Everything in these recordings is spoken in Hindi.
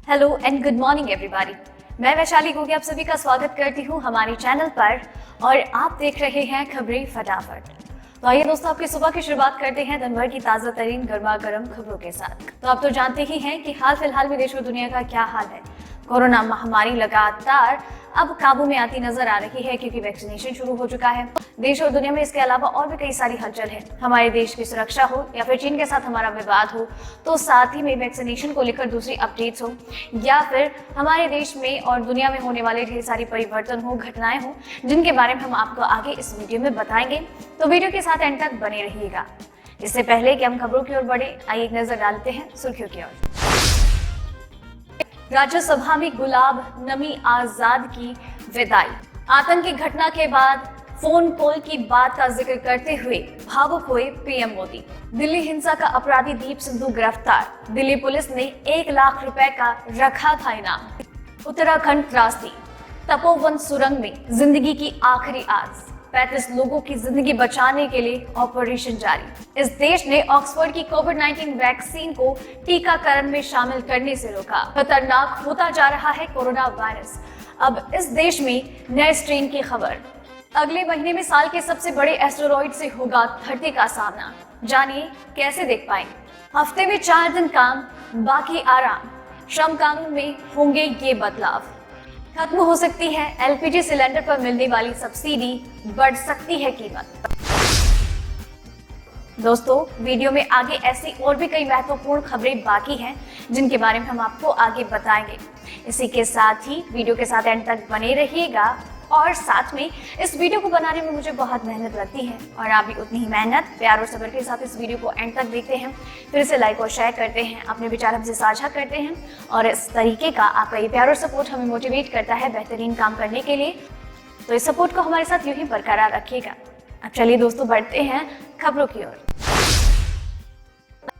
Hello and good morning everybody. मैं वैशाली गोगी आप सभी का स्वागत करती हूँ हमारे चैनल पर और आप देख रहे हैं खबरें फटाफट। तो आइए दोस्तों, आपकी सुबह की शुरुआत करते हैं दिन भर की ताजा तरीन गर्मा गर्म खबरों के साथ। तो आप तो जानते ही हैं कि हाल फिलहाल में देश और दुनिया का क्या हाल है। कोरोना महामारी लगातार अब काबू में आती नजर आ रही है क्योंकि वैक्सीनेशन शुरू हो चुका है देश और दुनिया में। इसके अलावा और भी कई सारी हलचल है। हमारे देश की सुरक्षा हो या फिर चीन के साथ हमारा विवाद हो, तो साथ ही में वैक्सीनेशन को लेकर दूसरी अपडेट्स हो या फिर हमारे देश में और दुनिया में होने वाले ढेर सारी परिवर्तन हो, घटनाएं हो, जिनके बारे में हम आपको आगे इस वीडियो में बताएंगे। तो वीडियो के साथ एंड तक बने रहिएगा। इससे पहले कि हम खबरों की ओर बढ़े, आइए एक नजर डालते हैं सुर्खियों की ओर। राज्यसभा में गुलाम नबी आजाद की विदाई। आतंक की घटना के बाद फोन कॉल की बात का जिक्र करते हुए भावुक हुए पीएम मोदी। दिल्ली हिंसा का अपराधी दीप सिद्धू गिरफ्तार। दिल्ली पुलिस ने 1 लाख रुपए का रखा था इनाम। उत्तराखंड त्रासदी। तपोवन सुरंग में जिंदगी की आखिरी आस। 35 लोगों की जिंदगी बचाने के लिए ऑपरेशन जारी। इस देश ने ऑक्सफोर्ड की कोविड-19 वैक्सीन को टीकाकरण में शामिल करने से रोका। खतरनाक होता जा रहा है कोरोना वायरस। अब इस देश में नए स्ट्रेन की खबर। अगले महीने में साल के सबसे बड़े एस्टेरॉइड से होगा धरती का सामना। जानिए कैसे देख पाएंगे। हफ्ते में 4 दिन काम, बाकी आराम। श्रम कानून में होंगे ये बदलाव। खत्म हो सकती है एलपीजी सिलेंडर पर मिलने वाली सब्सिडी, बढ़ सकती है कीमत। दोस्तों, वीडियो में आगे ऐसी और भी कई महत्वपूर्ण खबरें बाकी हैं जिनके बारे में हम आपको आगे बताएंगे। इसी के साथ ही वीडियो के साथ एंड तक बने रहिएगा। और साथ में इस वीडियो को बनाने में मुझे बहुत मेहनत लगती है और आप भी उतनी ही मेहनत, प्यार और सब्र के साथ इस वीडियो को एंड तक देखते हैं, फिर इसे लाइक और शेयर करते हैं, अपने विचार हमसे साझा करते हैं और इस तरीके का आपका ये प्यार और सपोर्ट हमें मोटिवेट करता है बेहतरीन काम करने के लिए। तो इस सपोर्ट को हमारे साथ यूं ही बरकरार रखिएगा। अब चलिए दोस्तों, बढ़ते हैं खबरों की ओर।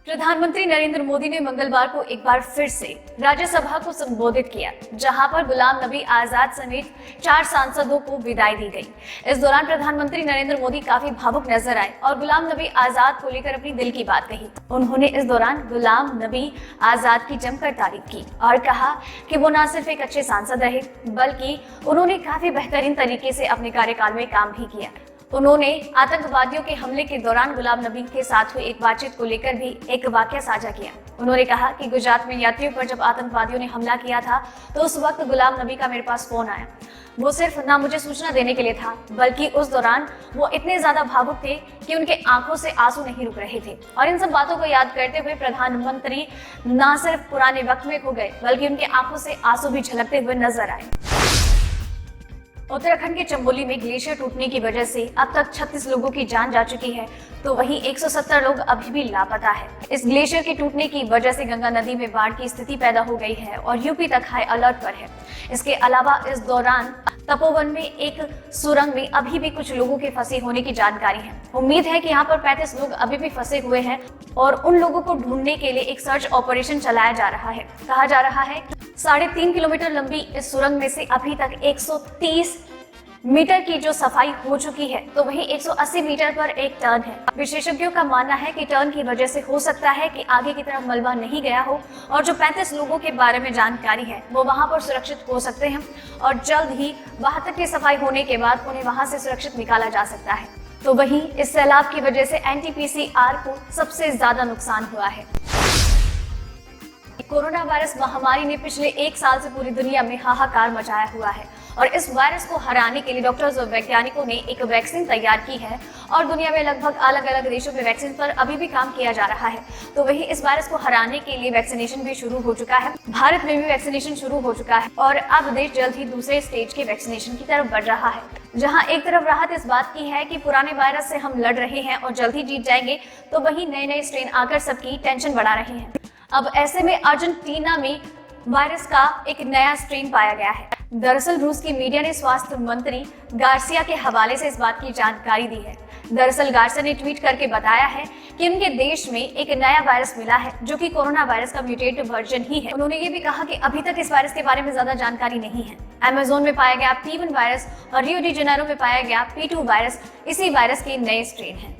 प्रधानमंत्री नरेंद्र मोदी ने मंगलवार को एक बार फिर से राज्यसभा को संबोधित किया, जहां पर गुलाम नबी आजाद समेत 4 सांसदों को विदाई दी गई। इस दौरान प्रधानमंत्री नरेंद्र मोदी काफी भावुक नजर आए और गुलाम नबी आजाद को लेकर अपनी दिल की बात कही। उन्होंने इस दौरान गुलाम नबी आजाद की जमकर तारीफ की और कहा कि वो न सिर्फ एक अच्छे सांसद रहे, बल्कि उन्होंने काफी बेहतरीन तरीके से अपने कार्यकाल में काम भी किया। उन्होंने आतंकवादियों के हमले के दौरान गुलाम नबी के साथ हुई एक बातचीत को लेकर भी एक वाकया साझा किया। उन्होंने कहा कि गुजरात में यात्रियों पर जब आतंकवादियों ने हमला किया था तो उस वक्त गुलाम नबी का मेरे पास फोन आया। वो सिर्फ ना मुझे सूचना देने के लिए था, बल्कि उस दौरान वो इतने ज्यादा भावुक थे कि उनके आंखों से आंसू नहीं रुक रहे थे। और इन सब बातों को याद करते हुए प्रधानमंत्री न सिर्फ पुराने वक्त में खो गए, बल्कि उनके आंखों से आंसू भी झलकते हुए नजर आए। उत्तराखंड के चमोली में ग्लेशियर टूटने की वजह से अब तक 36 लोगों की जान जा चुकी है, तो वहीं 170 लोग अभी भी लापता है। इस ग्लेशियर के टूटने की वजह से गंगा नदी में बाढ़ की स्थिति पैदा हो गई है और यूपी तक हाई अलर्ट पर है। इसके अलावा इस दौरान तपोवन में एक सुरंग में अभी भी कुछ लोगों के फंसे होने की जानकारी है। उम्मीद है कि यहाँ पर 35 लोग अभी भी फंसे हुए हैं और उन लोगों को ढूंढने के लिए एक सर्च ऑपरेशन चलाया जा रहा है। कहा जा रहा है 3.5 किलोमीटर लंबी इस सुरंग में से अभी तक 130 मीटर की जो सफाई हो चुकी है, तो वहीं 180 मीटर पर एक टर्न है। विशेषज्ञों का मानना है कि टर्न की वजह से हो सकता है कि आगे की तरफ मलबा नहीं गया हो और जो 35 लोगों के बारे में जानकारी है वो वहां पर सुरक्षित हो सकते हैं और जल्द ही वहां तक की सफाई होने के बाद उन्हें वहां से सुरक्षित निकाला जा सकता है। तो वहीं इस सैलाब की वजह से एनटीपीसीआर को सबसे ज्यादा नुकसान हुआ है। कोरोना वायरस महामारी ने पिछले 1 साल से पूरी दुनिया में हाहाकार मचाया हुआ है और इस वायरस को हराने के लिए डॉक्टर्स और वैज्ञानिकों ने एक वैक्सीन तैयार की है और दुनिया में लगभग अलग अलग देशों में वैक्सीन पर अभी भी काम किया जा रहा है। तो वहीं इस वायरस को हराने के लिए वैक्सीनेशन भी शुरू हो चुका है। भारत में भी वैक्सीनेशन शुरू हो चुका है और अब देश जल्द ही दूसरे स्टेज के वैक्सीनेशन की तरफ बढ़ रहा है, जहां एक तरफ राहत इस बात की है कि पुराने वायरस से हम लड़ रहे हैं और जल्द ही जीत जाएंगे, तो वहीं नए नए स्ट्रेन आकर सबकी टेंशन बढ़ा रहे हैं। अब ऐसे में अर्जेंटीना में वायरस का एक नया स्ट्रेन पाया गया है। दरअसल रूस की मीडिया ने स्वास्थ्य मंत्री गार्सिया के हवाले से इस बात की जानकारी दी है। दरअसल गार्सिया ने ट्वीट करके बताया है कि उनके देश में एक नया वायरस मिला है जो कि कोरोना वायरस का म्यूटेट वर्जन ही है। उन्होंने ये भी कहा कि अभी तक इस वायरस के बारे में ज्यादा जानकारी नहीं है। अमेज़न में पाया गया P1 वायरस और रियो डी जेनेरो में पाया गया P2 वायरस इसी वायरस के नए स्ट्रेन है।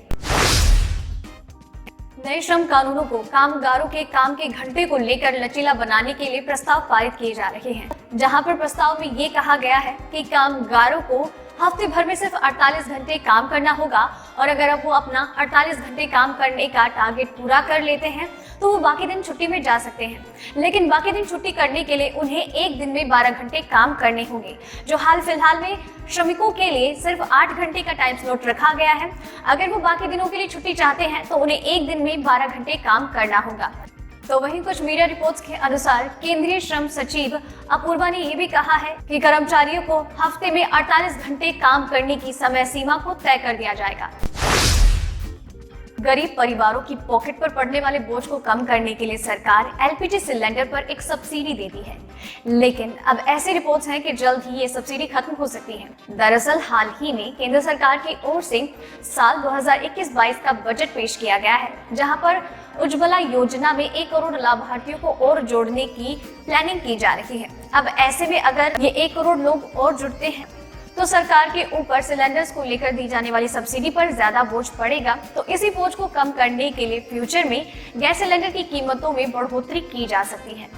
नए श्रम कानूनों को कामगारों के काम के घंटे को लेकर लचीला बनाने के लिए प्रस्ताव पारित किए जा रहे हैं, जहां पर प्रस्ताव में ये कहा गया है कि कामगारों को हफ्ते भर में सिर्फ 48 घंटे काम करना होगा और अगर अब वो अपना 48 घंटे काम करने का टारगेट पूरा कर लेते हैं तो वो बाकी दिन छुट्टी में जा सकते हैं। लेकिन बाकी दिन छुट्टी करने के लिए उन्हें एक दिन में 12 घंटे काम करने होंगे, जो हाल फिलहाल में श्रमिकों के लिए सिर्फ 8 घंटे का टाइम स्लॉट रखा गया है। अगर वो बाकी दिनों के लिए छुट्टी चाहते हैं तो उन्हें एक दिन में 12 घंटे काम करना होगा। तो वहीं कुछ मीडिया रिपोर्ट्स के अनुसार केंद्रीय श्रम सचिव अपूर्वा ने यह भी कहा है कि कर्मचारियों को हफ्ते में 48 घंटे काम करने की समय सीमा को तय कर दिया जाएगा। गरीब परिवारों की पॉकेट पर पड़ने वाले बोझ को कम करने के लिए सरकार एलपीजी सिलेंडर पर एक सब्सिडी देती है, लेकिन अब ऐसी रिपोर्ट्स हैं कि जल्द ही ये सब्सिडी खत्म हो सकती है। दरअसल हाल ही में केंद्र सरकार की ओर से साल 2021-22 का बजट पेश किया गया है, जहां पर उज्ज्वला योजना में 1 करोड़ लाभार्थियों को और जोड़ने की प्लानिंग की जा रही है। अब ऐसे में अगर ये 1 करोड़ लोग और जुड़ते हैं तो सरकार के ऊपर सिलेंडर्स को लेकर दी जाने वाली सब्सिडी पर ज्यादा बोझ पड़ेगा। तो इसी बोझ को कम करने के लिए फ्यूचर में गैस सिलेंडर की कीमतों में बढ़ोतरी की जा सकती है।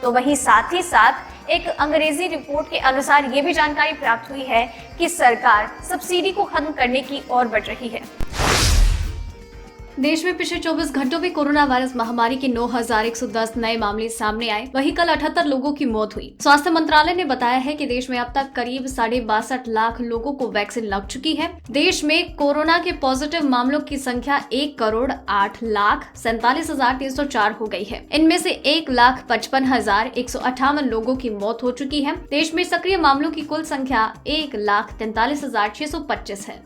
तो वहीं साथ ही साथ एक अंग्रेजी रिपोर्ट के अनुसार ये भी जानकारी प्राप्त हुई है कि सरकार सब्सिडी को खत्म करने की ओर बढ़ रही है। देश में पिछले 24 घंटों में कोरोना वायरस महामारी के 9,110 नए मामले सामने आए। वहीं कल 78 लोगों की मौत हुई। स्वास्थ्य मंत्रालय ने बताया है कि देश में अब तक करीब 62.5 लाख लोगों को वैक्सीन लग चुकी है। देश में कोरोना के पॉजिटिव मामलों की संख्या 1,08,47,304 हो गई है। इनमें से 1,55,158 लोगों की मौत हो चुकी है। देश में सक्रिय मामलों की कुल संख्या 1,43,625 है।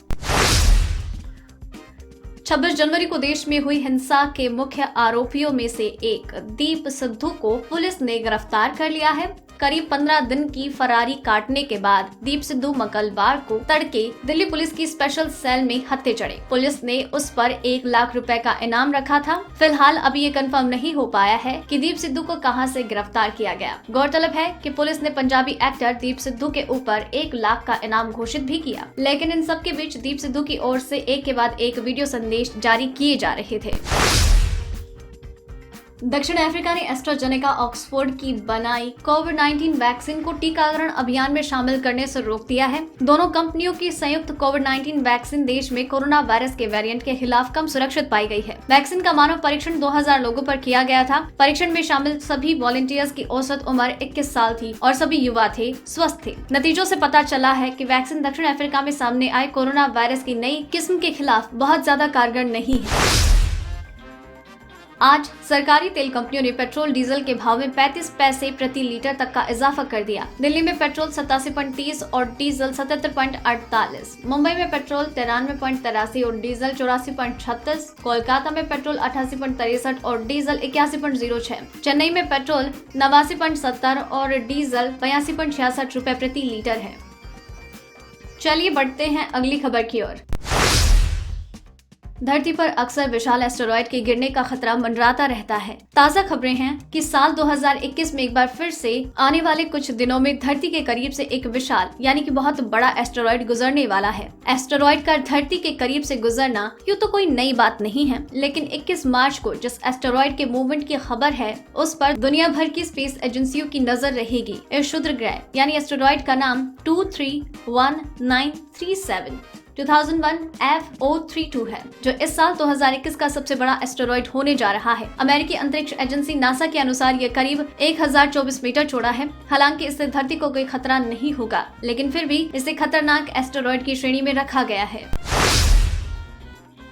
26 जनवरी को देश में हुई हिंसा के मुख्य आरोपियों में से एक दीप सिद्धू को पुलिस ने गिरफ्तार कर लिया है। करीब 15 दिन की फरारी काटने के बाद दीप सिद्धू मंगलवार को तड़के दिल्ली पुलिस की स्पेशल सेल में हत्थे चढ़े। पुलिस ने उस पर 1 लाख रुपए का इनाम रखा था। फिलहाल अभी ये कंफर्म नहीं हो पाया है कि दीप सिद्धू को कहां से गिरफ्तार किया गया। गौरतलब है कि पुलिस ने पंजाबी एक्टर दीप सिद्धू के ऊपर 1 लाख का इनाम घोषित भी किया, लेकिन इन सब के बीच दीप सिद्धू की ओर से एक के बाद एक वीडियो संदेश जारी किए जा रहे थे। दक्षिण अफ्रीका ने एस्ट्राजेनेका ऑक्सफोर्ड की बनाई कोविड-19 वैक्सीन को टीकाकरण अभियान में शामिल करने से रोक दिया है। दोनों कंपनियों की संयुक्त कोविड-19 वैक्सीन देश में कोरोना वायरस के वेरिएंट के खिलाफ कम सुरक्षित पाई गई है। वैक्सीन का मानव परीक्षण 2000 लोगों पर किया गया था। परीक्षण में शामिल सभी वॉलंटियर्स की औसत उम्र 21 साल थी और सभी युवा थे, स्वस्थ थे। नतीजों से पता चला है कि वैक्सीन दक्षिण अफ्रीका में सामने आए कोरोना वायरस की नई किस्म के खिलाफ बहुत ज्यादा कारगर नहीं है। आज सरकारी तेल कंपनियों ने पेट्रोल डीजल के भाव में 35 पैसे प्रति लीटर तक का इजाफा कर दिया। दिल्ली में पेट्रोल 87.30 और डीजल 77.48, मुंबई में पेट्रोल 93.83 और डीजल 84.36, कोलकाता में पेट्रोल 88.63 और डीजल 81.06, चेन्नई में पेट्रोल 89.70 और डीजल 82.66 रुपए प्रति लीटर है। चलिए बढ़ते हैं अगली खबर की ओर। धरती पर अक्सर विशाल एस्टेरॉयड के गिरने का खतरा मंडराता रहता है। ताज़ा खबरें हैं कि साल 2021 में एक बार फिर से आने वाले कुछ दिनों में धरती के करीब से एक विशाल यानी कि बहुत बड़ा एस्टेरॉयड गुजरने वाला है। एस्टेरॉयड का धरती के करीब से गुजरना यूँ तो कोई नई बात नहीं है, लेकिन 21 मार्च को जिस एस्टेरॉयड के मूवमेंट की खबर है उस पर दुनिया भर की स्पेस एजेंसियों की नजर रहेगी। इस क्षुद्र ग्रह यानी एस्टेरॉयड का नाम 231937 2001 FO32 है, जो इस साल 2021 का सबसे बड़ा एस्टेरॉयड होने जा रहा है। अमेरिकी अंतरिक्ष एजेंसी नासा के अनुसार ये करीब 1024 मीटर चौड़ा है। हालांकि इससे धरती को कोई खतरा नहीं होगा, लेकिन फिर भी इसे खतरनाक एस्टेरॉयड की श्रेणी में रखा गया है।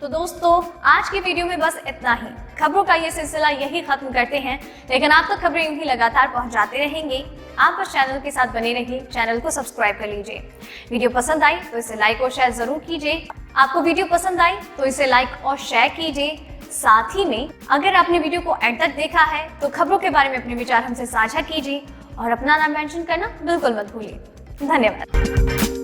तो दोस्तों, आज की वीडियो में बस इतना ही। खबरों का ये सिलसिला यही खत्म करते हैं, लेकिन आप तक खबरें यूं ही लगातार पहुंचाते रहेंगे। आप बस चैनल के साथ बने रहिए, चैनल को सब्सक्राइब कर लीजिए। वीडियो पसंद आई तो इसे लाइक और शेयर जरूर कीजिए। आपको वीडियो पसंद आई तो इसे लाइक और शेयर कीजिए। साथ ही में अगर आपने वीडियो को एंड तक देखा है तो खबरों के बारे में अपने विचार हमसे साझा कीजिए और अपना नाम मेंशन करना बिल्कुल मत भूलिए। धन्यवाद।